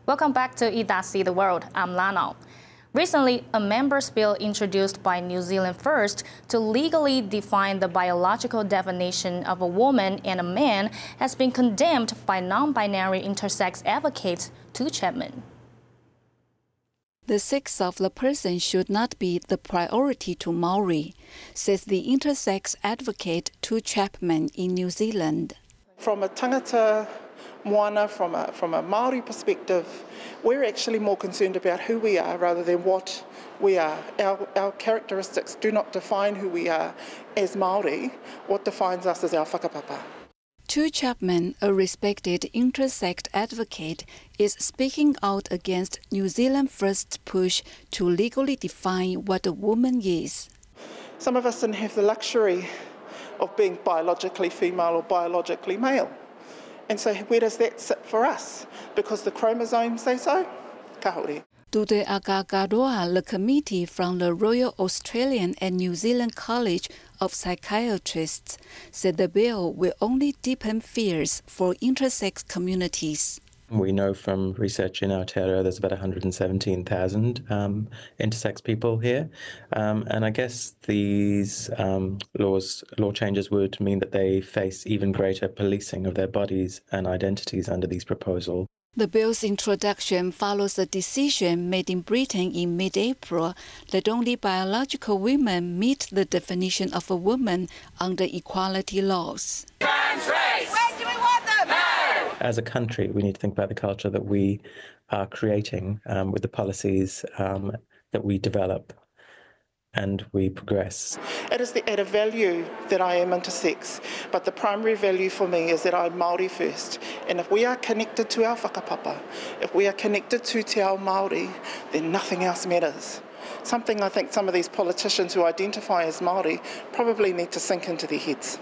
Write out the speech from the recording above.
Welcome back to ITA See the World. I'm Lano. Recently, a members' bill introduced by New Zealand First to legally define the biological definition of a woman and a man has been condemned by non-binary intersex advocate Tu Chapman. The sex of the person should not be the priority to Maori, says the intersex advocate Tu Chapman in New Zealand. From a tangata moana, from a Maori perspective, we're actually more concerned about who we are rather than what we are. Our characteristics do not define who we are as Maori. What defines us is our whakapapa. Tu Chapman, a respected intersex advocate, is speaking out against New Zealand First's push to legally define what a woman is. Some of us didn't have the luxury of being biologically female or biologically male. And so where does that sit for us? Because the chromosomes say so? Ka haere. Tute Akakaroa, the committee from the Royal Australian and New Zealand College of Psychiatrists, said the bill will only deepen fears for intersex communities. We know from research in Aotearoa there's about 117,000 intersex people here. And I guess these law changes would mean that they face even greater policing of their bodies and identities under these proposals. The bill's introduction follows a decision made in Britain in mid-April that only biological women meet the definition of a woman under equality laws. Trans race! Where do we want them? No! As a country, we need to think about the culture that we are creating with the policies that we develop and we progress. It is the added value that I am intersex, but the primary value for me is that I'm Māori first. And if we are connected to our whakapapa, if we are connected to Te Ao Māori, then nothing else matters. Something I think some of these politicians who identify as Māori probably need to sink into their heads.